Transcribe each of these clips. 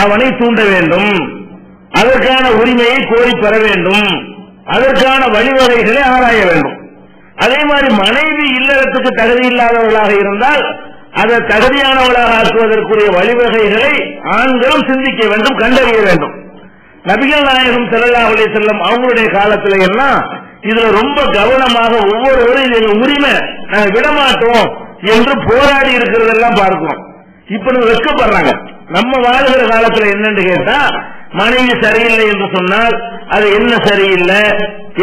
அவனை தூண்ட வேண்டும், அதற்கான உரிமையை கோரி பெற வேண்டும், அதற்கான வழிவகைகளை ஆராய வேண்டும். அதே மாதிரி மனைவி இல்லறத்துக்கு தகுதி இல்லாதவர்களாக இருந்தால் அதை தகுதியானவர்களாக ஆக்குவதற்குரிய வழிவகைகளை ஆண்களும் சிந்திக்க வேண்டும், கண்டறிய வேண்டும். நபிகள் நாயகம் ஸல்லல்லாஹு அலைஹி வஸல்லம் அவங்களுடைய காலத்துல எல்லாம் இதுல ரொம்ப கவனமாக ஒவ்வொருவரும் இது உரிமை நாங்க விடமாட்டோம் என்று போராடி இருக்கிறதெல்லாம் பார்க்கிறோம். இப்ப வெட்கப்படுறாங்க. நம்ம வாழ்கிற காலத்துல என்னன்னு கேட்டா, மனைவி சரியில்லை என்று சொன்னால் அது என்ன சரியில்லை,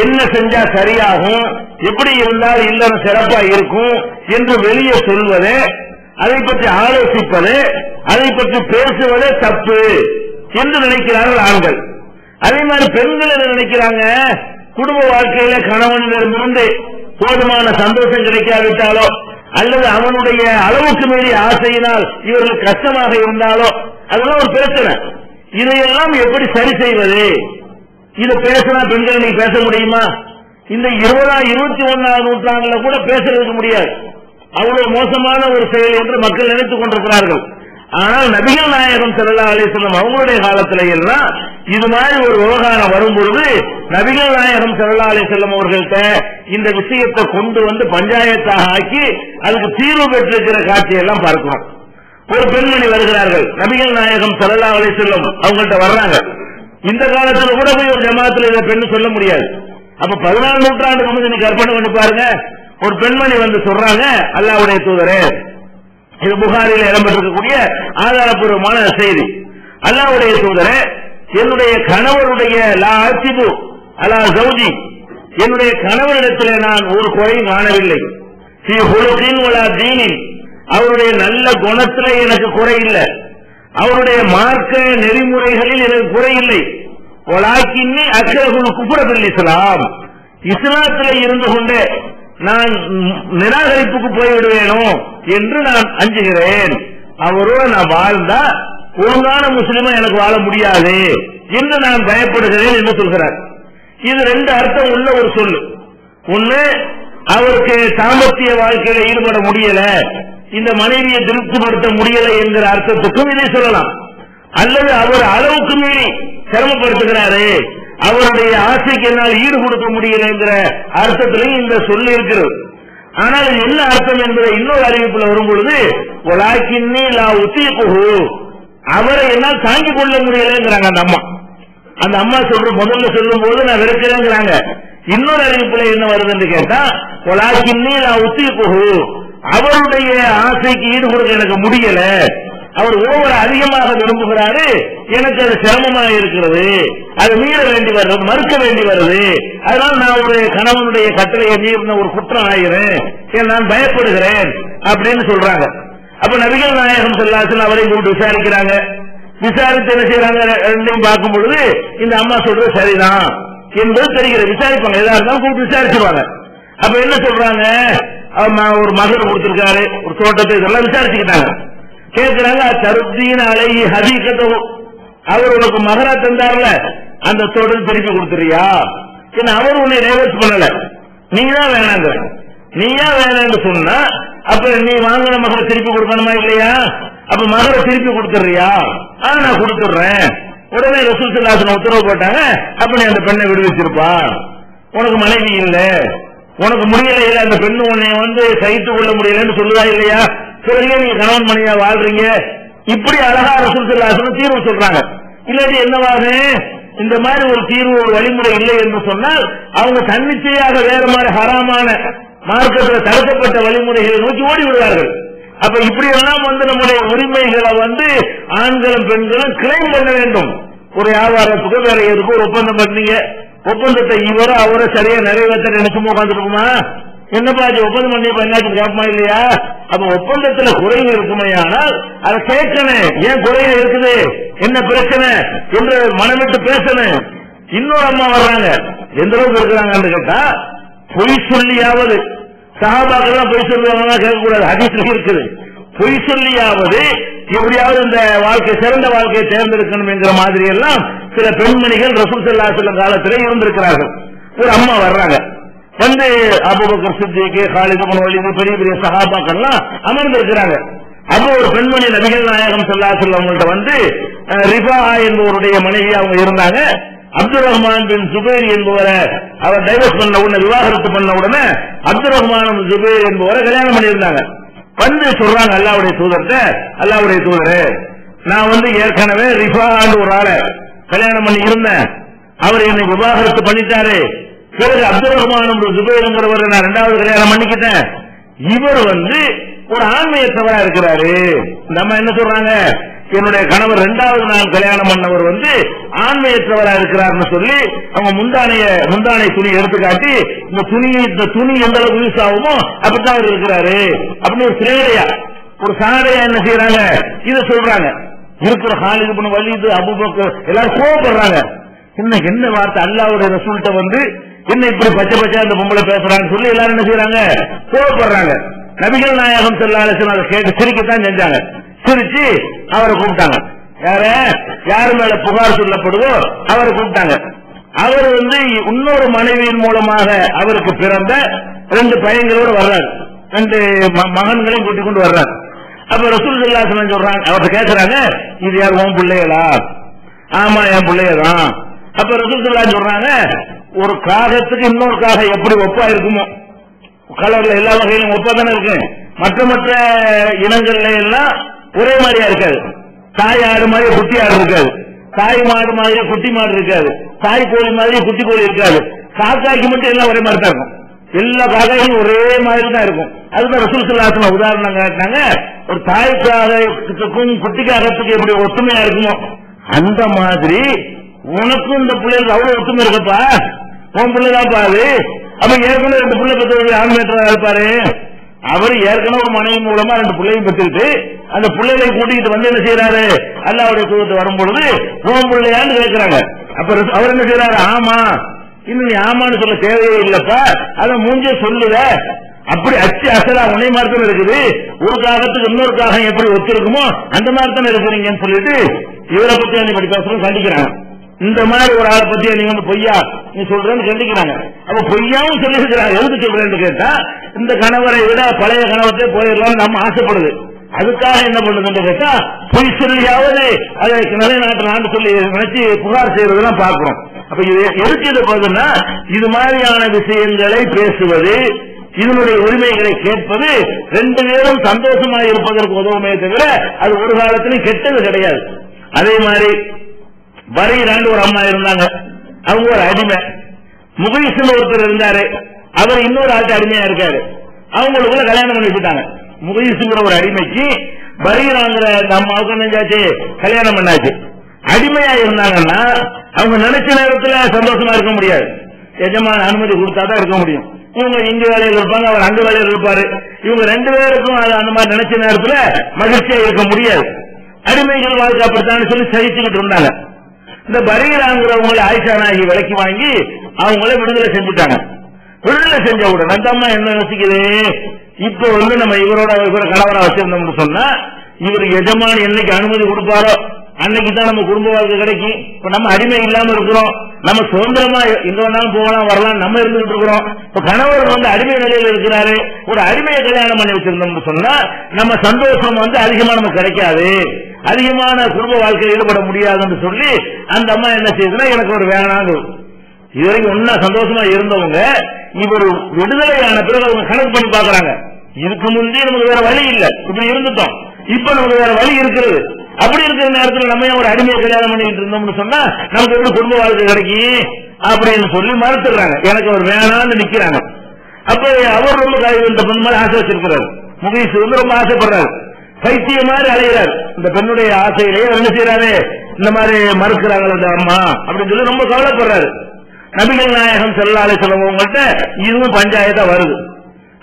என்ன செஞ்சா சரியாகும், எப்படி இருந்தால் இல்லறம் சிறப்பா இருக்கும் என்று வெளியே சொல்வதே, அதை பற்றி ஆலோசிப்பது, அதை பற்றி பேசுவதே தப்பு என்று நினைக்கிறார்கள் ஆண்கள். அதே மாதிரி பெண்கள் என்ன நினைக்கிறாங்க, குடும்ப வாழ்க்கையில கணவனிடமிருந்து போதுமான சந்தோஷம் கிடைக்காவிட்டாலோ அல்லது அவனுடைய அளவுக்கு மீறிய ஆசையினால் இவர்கள் கஷ்டமாக இருந்தாலோ அதெல்லாம் ஒரு பிரச்சனை. இதையெல்லாம் எப்படி சரி செய்வது? இதை பேசினா பெண்கள் நீங்க பேச முடியுமா? இந்த 21ஆம் நூற்றாண்டுல கூட பேசுறதுக்கு முடியாது. அவ்வளவு மோசமான ஒரு செயல் என்று மக்கள் நினைத்துக் கொண்டிருக்கிறார்கள். ஆனால் நபிகள் நாயகம் ஸல்லல்லாஹு அலைஹி வஸல்லம் அவங்களுடைய காலத்துல எல்லாம் இது மாதிரி ஒரு விவகாரம் வரும்பொழுது நபிகள் நாயகம் ஸல்லல்லாஹு அலைஹி வஸல்லம் அவர்கள்ட்ட இந்த விஷயத்தை கொண்டு வந்து பஞ்சாயத்தாக ஆக்கி அதுக்கு தீர்வு பெற்றிருக்கிற காட்சியெல்லாம் பார்க்கிறோம். ஒரு பெண்மணி வருகிறார்கள், நபிகள் நாயகம் ஸல்லல்லாஹு அலைஹி வஸல்லம் அவங்கள்ட்ட வர்றாங்க. இந்த காலத்துல கூட போய் ஒரு ஜமாத்துல இதை பெண்ணு சொல்ல முடியாது. அப்ப 14 நூற்றாண்டுக்கு முன்னாடி நீங்க கற்பனை பண்ணி பாருங்க. ஒரு பெண்மணி வந்து சொல்றாங்க, அல்லாஹ்வுடைய தூதரே, இது புகாரில இடம்பெற்றிருக்கக்கூடிய ஆதாரப்பூர்வமான செய்தி, அல்லாஹ்வுடைய தூதரே, என்னுடைய கணவருடைய லா அசிபு அலா ஜௌஜி, என்னுடைய கணவரிடத்தில் நான் ஒரு குறையும் காணவில்லை. ஃபீ ஹுலுகின் வலா தீனின், அவருடைய நல்ல குணத்துல எனக்கு குறை இல்லை, அவருடைய மார்க்க நெறிமுறைகளில் எனக்கு குறை இல்லை. வலாக்கின்னி அக்ரஹுல் குஃப்ர பில் இஸ்லாம், இஸ்லாத்தில் இருந்து கொண்டு நான் நிராகரிப்புக்கு போய்விடுவேனோ என்று நான் அஞ்சுகிறேன். அவரோடு நான் வாழ்ந்தா ஒழுங்கான முஸ்லிமா எனக்கு வாழ முடியாது என்று நான் பயப்படுகிறேன் என்று சொல்கிறார். இது ரெண்டு அர்த்தம் உள்ள ஒரு சொல்லு. ஒண்ணு, அவருக்கு தாம்பத்திய வாழ்க்கையில ஈடுபட முடியல, இந்த மனைவியை திருப்திப்படுத்த முடியல என்கிற அர்த்தத்துக்கும் இதை சொல்லலாம். அல்லது அவர் அளவுக்கு மீறி சிரமப்படுத்துகிறாரு, அவருடைய ஆசைக்கு என்னால் ஈடு கொடுக்க முடியல என்கிற அர்த்தத்திலையும் இந்த சொல்லி இருக்கிறது. ஆனால் என்ன அர்த்தம் என்பதை இன்னொரு அறிவிப்புல வரும்பொழுது, அவரை என்னால் தாங்கிக் கொள்ள முடியலங்கிறாங்க அந்த அம்மா. அந்த அம்மா சொல்ற முதல்ல சொல்லும் போது நான் வெறுக்கிறேங்கிறாங்க. இன்னொரு அறிவிப்புல என்ன வருதுன்னு கேட்டா, அவருடைய ஆசைக்கு ஈடு கொடுக்க எனக்கு முடியல, அவர் ஒவ்வொரு அதிகமாக விரும்புகிறாரு, எனக்கு அது சிரமமாக இருக்கிறது, அது மீற வேண்டி வருது, மறுக்க வேண்டி வருது, அதனால நான் ஒரு கணவனுடைய கட்டளையை மீறின ஒரு குற்றம் ஆகிறேன், நான் பயப்படுகிறேன் அப்படின்னு சொல்றாங்க. அப்ப நபிகள் நாயகம் ஸல்லல்லாஹு அலைஹி வஸல்லம் அவரை கூப்பிட்டு விசாரிக்கிறாங்க. விசாரித்து என்ன செய்யறாங்க, ரெண்டையும் பார்க்கும் பொழுது இந்த அம்மா சொல்றது சரிதான் என்பது தெரிகிறது. விசாரிப்பாங்க, எதா இருந்தாலும் கூப்பிட்டு விசாரிச்சுவாங்க. அப்ப என்ன சொல்றாங்க, ஒரு மகர் கொடுத்திருக்காரு, ஒரு தோட்டத்தை, இதெல்லாம் விசாரிச்சுக்கிட்டாங்க. கேட்கிறாங்க, தருத்தீன் அலைஹி ஹதீகத்தோ, அவர் உனக்கு மகரா தந்தார்ல, அந்த தோட்டத்தை திருப்பி கொடுத்துறியா? அவர் உன்னை டைவர்ஸ் பண்ணல, நீதான் வேணாங்க. நீயா வேணான்னு சொன்னா அப்ப நீ வாங்கின மகரை திருப்பி கொடுக்கணுமா இல்லையா? அப்ப மகரை திருப்பி கொடுத்துறியா? நான் கொடுத்துடுறேன். உடனே ரசூல் ஸல்லல்லாஹு அலைஹி வஸல்லம் உத்தரவு போட்டாங்க, அப்ப நீ அந்த பெண்ணை விடுவிச்சிருப்பா. உனக்கு மனைவி இல்ல, உனக்கு முடியல, இல்ல அந்த பெண்ணு உன்னை சகித்துக் கொள்ள முடியலன்னு சொல்லுவா இல்லையா? பிறகு நீங்க கணவன் மனைவியா வாழ்றீங்க. இப்படி அழகா ரசூல் ஸல்லல்லாஹு அலைஹி வஸல்லம் தீர்வு சொல்றாங்க. இல்லாட்டி என்னவாது, இந்த மாதிரி ஒரு தீர்வு ஒரு வழிமுறை இல்லை என்று சொன்னால் அவங்க தன்னிச்சையாக வேற மாதிரி ஹராமான மார்க்கத்தில் தடுக்கப்பட்ட வழிமுறைகளை நோக்கி ஓடி விடுவார்கள். அப்ப இப்படி எல்லாம் நம்முடைய உரிமைகளை ஆண்களும் பெண்களும் கிளைம் பண்ண வேண்டும். ஒரு வியாபாரத்துக்கு வேற எதுக்கும் ஒரு ஒப்பந்தம் பண்ணீங்க, ஒப்பந்தத்தை இவரோ அவரை சரியா நிறைவேற்ற நினைச்சுமோ உட்காந்துருக்குமா? என்னப்பா ஒப்பந்தம் பண்ணி என்னாச்சும் கேட்பமா இல்லையா? அப்ப ஒப்பந்தத்துல குறைவு இருக்குமே, ஆனால் அதை கேட்கணும், ஏன் குறைவு இருக்குது, என்ன பிரச்சனை என்று மனமிட்டு பேசணும். இன்னொரு அம்மா வர்றாங்க, எந்த அளவுக்கு இருக்கிறாங்கன்னு கேட்டா, பொய் சொல்லியாவது, சஹாபாக்கெல்லாம் பொய் சொல்லுவாங்க கேட்கக்கூடாது, ஹதீஸ்ல இருக்குது. பொய் சொல்லியாவது எப்படியாவது இந்த வாழ்க்கை சிறந்த வாழ்க்கையை தேர்ந்தெடுக்கணும் என்கிற மாதிரி எல்லாம் சில பெண்மணிகள் ரசூல் ஸல்லல்லாஹு அலைஹி வஸல்லம் காலத்திலே இருந்திருக்கிறார்கள். ஒரு அம்மா வர்றாங்க, Abu Bakr Siddiq, Khalid ibn Walid, பெரிய பெரிய சஹாபாக்கெல்லாம் அமர்ந்து இருக்கிறாங்க. அப்போ ஒரு பெண்மணி நபிகள் நாயகம் ஸல்லல்லாஹு அலைஹி வஸல்லம் அவங்கள்ட்ட ரிஃபா என்பவருடைய மனைவி அவங்க இருந்தாங்க. அப்துல் ரஹ்மான் பின் ஜுபைர் என்பவரை அவர் டைவர்ஸ் பண்ண உடனே, விவாகரத்து பண்ண உடனே அப்துல் ரஹ்மான் ஜுபைர் என்பவரை கல்யாணம் பண்ணியிருந்தாங்க. வந்து சொல்றாங்க அல்லாஹ்வுடைய தூதர்கிட்ட, அல்லாஹ்வுடைய தூதரே, நான் ஏற்கனவே ரிஃபான்னு ஒரு ஆளை கல்யாணம் பண்ணி இருந்தேன், அவர் என்னை விவாகரத்து பண்ணிட்டாரு. பிறகு அப்துல் ரஹ்மான் ஜுபைர்ங்கிறவரை நான் இரண்டாவது கல்யாணம் பண்ணிக்கிட்டேன். இவர் ஒரு ஆண்மையற்றவரா இருக்கிறாரு. நம்ம என்ன சொல்றாங்க, என்னுடைய கணவர் இரண்டாவது நான் கல்யாணம் பண்ணவர் ஆண்மையற்றவரா இருக்கிறார்னு சொல்லி அவங்க முந்தானை துணி எடுத்துக்காட்டி, இந்த துணி எந்த அளவுக்கு யூஸ் ஆகுமோ அப்படித்தான் அவர் இருக்கிறாரு அப்படின்னு ஒரு சாடையா என்ன செய்யறாங்க, இதை சொல்றாங்க. இருக்கிற ஹாலித் இப்னு வலீத், அபூபக்கர் எல்லாரும் கோபப்படுறாங்க. என்ன வார்த்தை, அல்லாஹ்வுடைய ரசூல்கிட்ட என்ன இப்படி பச்சை பச்சை அந்த பொம்பளை பேசுறான்னு சொல்லி எல்லாரும் என்ன செய்யறாங்க, கோபப்படுறாங்க. நபிகள் நாயகம் ஸல்லல்லாஹு அலைஹி வஸல்லம் அதை கேட்டு சிரிக்கத்தான் செஞ்சாங்க. சிரிச்சு அவரை கூப்பிட்டாங்க. யாரு மேல புகார் சொல்லப்படுதோ அவரை கூப்பிட்டாங்க. அவர் இன்னொரு மனைவியின் மூலமாக அவருக்கு பிறந்த 2 பையங்களோடு வர்றாரு, 2 மகன்களையும் கூட்டிக் கொண்டு வர்றாரு. அப்ப ரசூல் ஸல்லல்லாஹு அலைஹி வஸல்லம் சொல்றாங்க, அவர்கிட்ட கேட்கறாங்க, இது யார், உன் பிள்ளைகளா? ஆமா, என் பிள்ளையதான். அப்ப ரசூல் ஸல்லல்லாஹு அலைஹி வஸல்லம் சொல்றாங்க, ஒரு காகத்துக்கு இன்னொரு காகம் எப்படி ஒப்பா இருக்குமோ, கலர்ல எல்லா வகையிலும் ஒப்பா தானே இருக்கு, மற்ற இனங்கள்ல எல்லாம் ஒரே மாதிரியா இருக்காது. தாய் ஆடு மாதிரி குட்டி ஆடு இருக்காது, தாய் மாடு மாதிரி குட்டி மாடு இருக்காது, தாய் கோழி மாதிரி குட்டி கோழி இருக்காது. காக்காய்க்கு மட்டும் எல்லாம் ஒரே மாதிரி தான் இருக்கும், எல்லா காக்காயும் ஒரே மாதிரி தான் இருக்கும். அதுதான் ரசூல் ஸல்லல்லாஹு அலைஹி வஸல்லம் உதாரணம் காட்டினாங்க. ஒரு தாய் காகத்துக்கும் குட்டி காகத்துக்கு எப்படி ஒத்துமையா இருக்குமோ அந்த மாதிரி உனக்கும் இந்த பிள்ளைகளுக்கு அவ்வளவு ஒத்துமை இருக்கப்பா, உன் பிள்ளைதான் பாரு. அப்ப ஏற்கனவே 2 பிள்ளை பெற்றவர்கள் ஆண்மையற்றவரா இருப்பாரு. அவர் ஏற்கனவே ஒரு மனைவி மூலமா 2 பிள்ளையும் பெற்றுக்கிட்டு அந்த பிள்ளைகளை கூட்டிகிட்டு என்ன செய்யறாரு, அல்லாஹ்வுடைய தூதர் வரும்பொழுது உன் பிள்ளையான்னு கேட்கிறாங்க. அப்ப அவர் என்ன செய்யறாரு, ஆமா, இன்னும் நீ ஆமான்னு சொல்ல தேவையே இல்லப்பா, அதை மூஞ்சே சொல்லுவ, அப்படி அச்சு அசலா உன்னை மாதிரி தானே இருக்குது, ஒரு காகத்துக்கு இன்னொரு காகம் எப்படி ஒத்திருக்குமோ அந்த மாதிரி தானே இருக்கிறீங்கன்னு சொல்லிட்டு இவரை பத்தி இப்படி பேசுறோம் கண்டிக்கிறாங்க. இந்த மாதிரி ஒரு ஆளை பத்தி நீ பொய்யா நீ சொல்றேன்னு கண்டிக்கிறாங்க. அப்ப பொய்யாவும் சொல்லிருக்கிறாங்க. எதுக்கு சொல்றேன்னு கேட்டா, இந்த கணவரை விட பழைய கணவரத்தை போயிடலாம்னு நம்ம ஆசைப்படுது. அதுக்காக என்ன பண்ணுதுன்னு கேட்டா, பொய் சொல்லியாவது அதை நிலைநாட்டலான்னு சொல்லி நினைச்சு புகார் செய்யறதெல்லாம் பாக்குறோம். அப்ப இது எதுக்கு இது போகுதுன்னா, இது மாதிரியான விஷயங்களை பேசுவது, இதனுடைய உரிமைகளை கேட்பது 2 பேரும் சந்தோஷமாக இருப்பதற்கு உதவுமே தவிர அது ஒரு காலத்திலும் கெட்டது கிடையாது. அதே மாதிரி பரீரான்னு ஒரு அம்மா இருந்தாங்க, அவங்க ஒரு அடிமை. முகைஸ்னு ஒருத்தர் இருந்தாரு, அவர் இன்னொரு ஆள்கிட்ட அடிமையா இருக்காரு. அவங்களுக்குள்ள கல்யாணம் பண்ணி வச்சுட்டாங்க. முகைஸ்ங்கிற ஒரு அடிமைக்கு பரீராங்கிற அந்த அம்மாவுக்கு நெஞ்சாச்சு கல்யாணம் பண்ணாச்சு. அடிமையா இருந்தாங்கன்னா அவங்க நினைச்ச நேரத்துல சந்தோஷமா இருக்க முடியாது, எஜமான அனுமதி கொடுத்தாதான் இருக்க முடியும். இவங்க இங்க வேலையில் இருப்பாங்க, அவர் அங்க வேலையில் இருப்பாரு. இவங்க 2 பேருக்கும் அந்த மாதிரி நினைச்ச நேரத்துல மகிழ்ச்சியா இருக்க முடியாது. அடிமைகள் வாழ்க்கை அப்படித்தான் சொல்லி சகிச்சுக்கிட்டு இருந்தாங்க. இந்த பரீராங்கிறவங்களை ஆயிஷா நாயகி விலைக்கு வாங்கி அவங்கள விடுதலை செஞ்சுட்டாங்க. விடுதலை செஞ்ச உடனே அந்த அம்மா என்ன யோசிக்குது, இப்ப நம்ம இவரோட கணவரா வச்சிருந்தோம்னு சொன்னா இவருக்கு எஜமானி என்னைக்கு அனுமதி கொடுப்பாரோ அன்னைக்கு தான் நம்ம குடும்ப வாழ்க்கை கிடைக்கும். இப்ப நம்ம அடிமை இல்லாம இருக்கிறோம், நம்ம சுதந்திரமா எங்க வேணாலும் போகலாம் வரலாம், நம்ம இருந்துட்டு இருக்கிறோம். இப்ப கணவர் அடிமை நிலையில் இருக்கிறாரு, ஒரு அடிமையை கல்யாணம் பண்ணி வச்சிருந்தோம்னு சொன்னா நம்ம சந்தோஷம் அதிகமா நமக்கு கிடைக்காது, அதிகமான குடும்ப வாழ்க்கையில் ஈடுபட முடியாதுன்னு சொல்லி அந்த அம்மா என்ன செய்யுதுன்னா, எனக்கு ஒரு வேணாங்க. இதுவரைக்கும் ஒன்னா சந்தோஷமா இருந்தவங்க இவர் விடுதலையான பிறகு அவங்க கணக்கு பண்ணி பாக்குறாங்க, இதுக்கு முந்தைய நமக்கு வேற வழி இல்லை, இப்படி இருந்துட்டோம், இப்ப நமக்கு வேற வழி இருக்கிறது. அப்படி இருக்கிற நேரத்தில் நம்ம ஒரு அடிமையை கல்யாணம் பண்ணிட்டு இருந்தோம்னு சொன்னா நமக்கு எப்படி குடும்ப வாழ்க்கை கிடைக்கும் அப்படின்னு சொல்லி மறுத்துறாங்க. எனக்கு அவர் வேணான்னு நிக்கிறாங்க. அப்ப அவர் ரொம்ப இந்த பெண் மாதிரி ஆசை வச்சிருக்கிறாரு. முகைஸ் ரொம்ப ஆசைப்படுறாரு, பைத்திய மாதிரி அலைகிறார். இந்த பெண்ணுடைய ஆசையிலேயே என்ன செய்யறாரு, இந்த மாதிரி மறுக்கிறாங்களே அந்த அம்மா அப்படின்னு சொல்லி ரொம்ப கவலைப்படுறாரு. நபிகள் நாயகம் ஸல்லல்லாஹு அலைஹி வஸல்லம் அவங்கள்ட்ட இதுவும் பஞ்சாயத்தா வருது.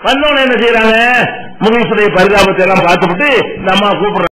வந்தவன என்ன செய்யறாங்க, முகைஸுடைய பரிதாபத்தை எல்லாம் பார்த்துட்டு இந்த அம்மா கூப்பிடுறாங்க.